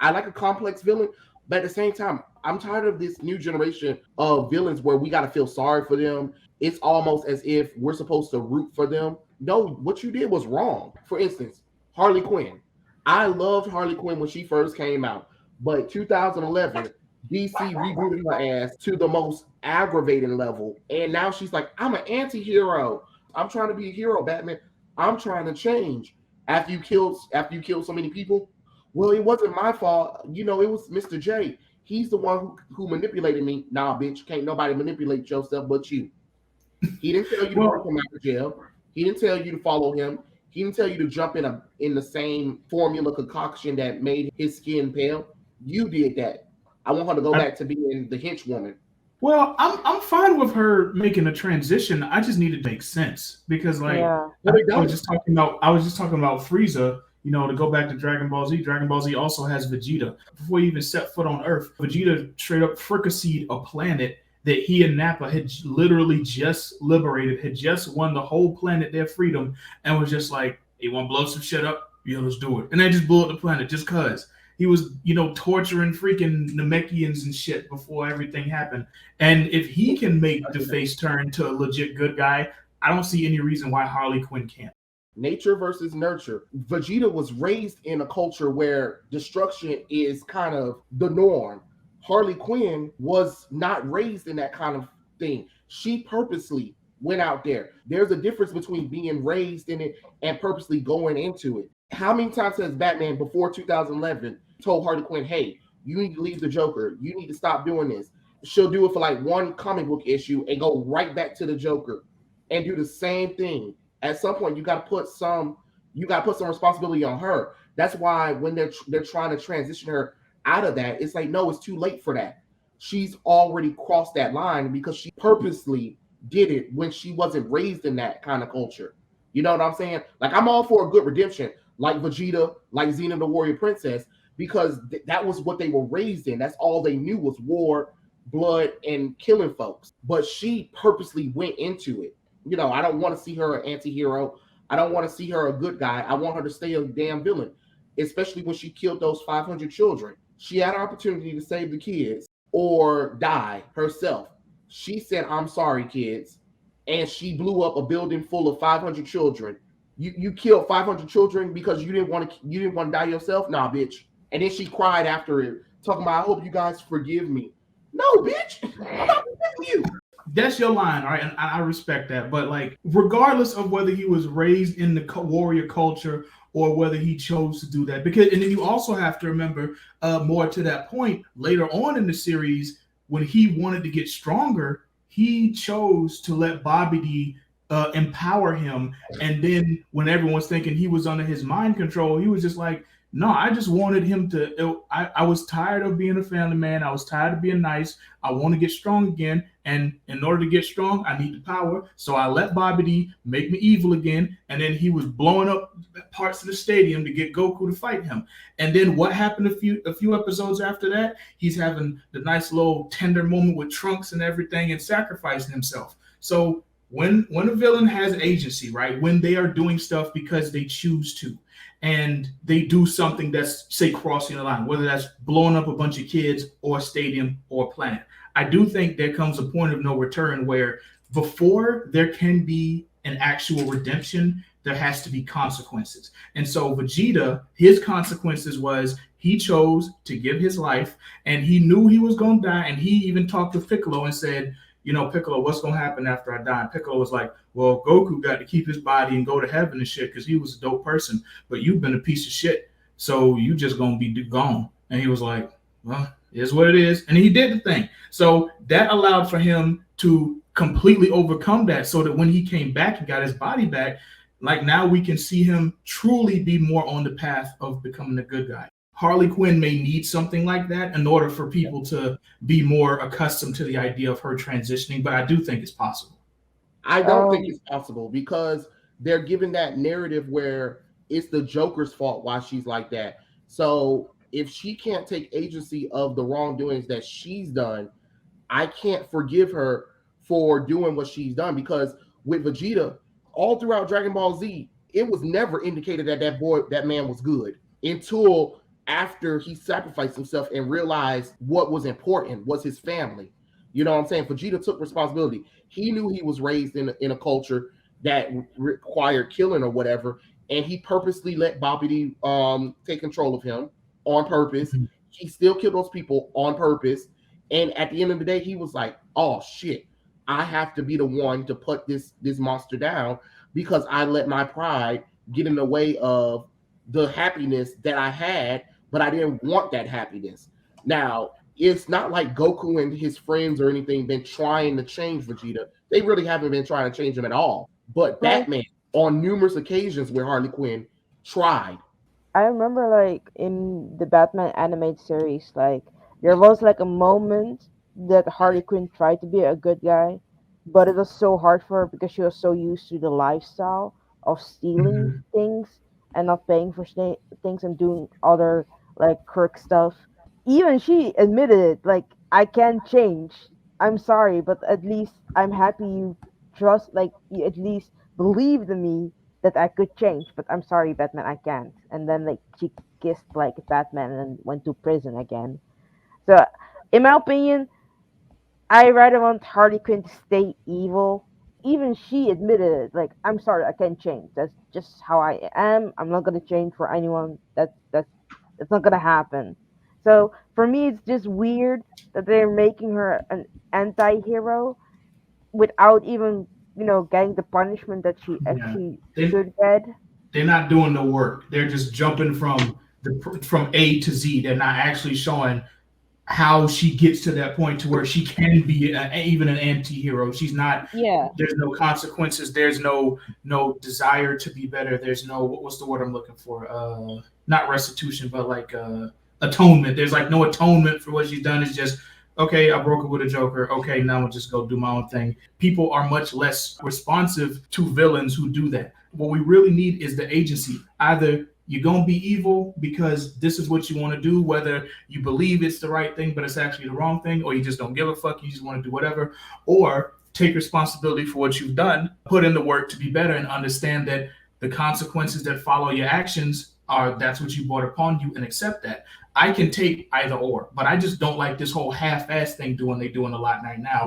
I like a complex villain, but at the same time, I'm tired of this new generation of villains where we got to feel sorry for them. It's almost as if we're supposed to root for them. No, what you did was wrong. For instance, Harley Quinn. I loved Harley Quinn when she first came out, but 2011, DC rebooted her ass to the most aggravating level, and now she's like, "I'm an anti-hero. I'm trying to be a hero, Batman. I'm trying to change." After you killed so many people, well, it wasn't my fault. It was Mr. J. He's the one who manipulated me. Nah, bitch, can't nobody manipulate yourself but you. He didn't tell you to Well, come out of jail. He didn't tell you to follow him. He didn't tell you to jump in the same formula concoction that made his skin pale. You did that. I want her to go I, back to being the henchwoman. well, I'm fine with her making a transition. I just need it to make sense because, like, Yeah. But it I was don't. just talking about Frieza. To go back to Dragon Ball Z. Dragon Ball Z also has Vegeta. Before he even set foot on Earth, Vegeta straight up fricasseed a planet that he and Nappa had literally just liberated, had just won the whole planet their freedom, and was just like, "You want to blow some shit up? Yeah, let's do it." And they just blew up the planet just cause he was, torturing freaking Namekians and shit before everything happened. And if he can make the face turn to a legit good guy, I don't see any reason why Harley Quinn can't. Nature versus nurture. Vegeta was raised in a culture where destruction is kind of the norm. Harley Quinn was not raised in that kind of thing. She purposely went out there. There's a difference between being raised in it and purposely going into it. How many times has Batman before 2011 told Harley Quinn, "Hey, you need to leave the Joker. You need to stop doing this." She'll do it for like one comic book issue and go right back to the Joker and do the same thing. At some point, you got to put some responsibility on her. That's why when they're trying to transition her out of that, it's like, no, it's too late for that. She's already crossed that line because she purposely did it when she wasn't raised in that kind of culture. You know what I'm saying? Like, I'm all for a good redemption, like Vegeta, like Xena the Warrior Princess, because that was what they were raised in. That's all they knew was war, blood, and killing folks. But she purposely went into it. I don't want to see her an anti-hero. I don't want to see her a good guy. I want her to stay a damn villain, especially when she killed those 500 children. She had an opportunity to save the kids or die herself. She said, "I'm sorry, kids." And she blew up a building full of 500 children. You killed 500 children because you didn't want to die yourself? Nah, bitch. And then she cried after it, talking about, "I hope you guys forgive me." No, bitch. I'm not forgiving you. That's your line, all right, and I respect that. But like, regardless of whether he was raised in the warrior culture or whether he chose to do that, and then you also have to remember, more to that point, later on in the series, when he wanted to get stronger, he chose to let Bobby D empower him. And then when everyone's thinking he was under his mind control, he was just like, "No, I just wanted him to, I was tired of being a family man. I was tired of being nice. I want to get strong again. And in order to get strong, I need the power. So I let Bobby D make me evil again." And then he was blowing up parts of the stadium to get Goku to fight him. And then what happened a few episodes after that? He's having the nice little tender moment with Trunks and everything and sacrificing himself. So when a villain has agency, right? When they are doing stuff because they choose to, and they do something that's, say, crossing the line, whether that's blowing up a bunch of kids or a stadium or a planet, I do think there comes a point of no return where before there can be an actual redemption, there has to be consequences. And so Vegeta, his consequences was he chose to give his life, and he knew he was going to die. And he even talked to Piccolo and said, "Piccolo, what's going to happen after I die?" And Piccolo was like, "Well, Goku got to keep his body and go to heaven and shit because he was a dope person, but you've been a piece of shit, so you just going to be gone." And he was like, "Well, it is what it is." And he did the thing. So that allowed for him to completely overcome that, so that when he came back and got his body back, like, now we can see him truly be more on the path of becoming a good guy. Harley Quinn may need something like that in order for people to be more accustomed to the idea of her transitioning, but I do think it's possible. I don't think it's possible because they're given that narrative where it's the Joker's fault why she's like that. So if she can't take agency of the wrongdoings that she's done, I can't forgive her for doing what she's done, because with Vegeta, all throughout Dragon Ball Z, it was never indicated that that man was good until after he sacrificed himself and realized what was important was his family. You know what I'm saying? Vegeta took responsibility. He knew he was raised in a culture that required killing or whatever, and he purposely let Bobby take control of him on purpose. Mhm. He still killed those people on purpose, and at the end of the day, he was like, "Oh shit, I have to be the one to put this monster down because I let my pride get in the way of the happiness that I had, but I didn't want that happiness." Now, it's not like Goku and his friends or anything been trying to change Vegeta. They really haven't been trying to change him at all. But Like Batman, on numerous occasions where Harley Quinn tried. I remember like in the Batman animated series, like there was like a moment that Harley Quinn tried to be a good guy, but it was so hard for her because she was so used to the lifestyle of stealing Mhm. things and not paying for things and doing other like crook stuff. Even she admitted it, like I can change. I'm sorry, but at least I'm happy you trust, like you at least believed in me that I could change, but I'm sorry, Batman, I can't. And then like she kissed like Batman and then went to prison again. So in my opinion, I rather want Harley Quinn to stay evil. Even she admitted it. Like, I'm sorry, I can't change. That's just how I am. I'm not gonna change for anyone. That's not gonna happen. So for me, it's just weird that they're making her an anti-hero without even getting the punishment that she Yeah. actually They should get. they're not doing the work. They're just jumping from A to Z. They're not actually showing how she gets to that point to where she can be even an anti-hero. She's not. Yeah. There's no consequences. There's no desire to be better. There's no what's the word I'm looking for? Not restitution, but like atonement. There's like no atonement for what she's done. It's just okay. I broke it with a Joker. Okay, now I'll just go do my own thing. People are much less responsive to villains who do that. What we really need is the agency. Either you're gonna be evil because this is what you want to do, whether you believe it's the right thing, but it's actually the wrong thing, or you just don't give a fuck, you just want to do whatever, or take responsibility for what you've done, put in the work to be better, and understand that the consequences that follow your actions are that's what you brought upon you and accept that. I can take either or, but I just don't like this whole half-ass thing doing they doing a lot right now.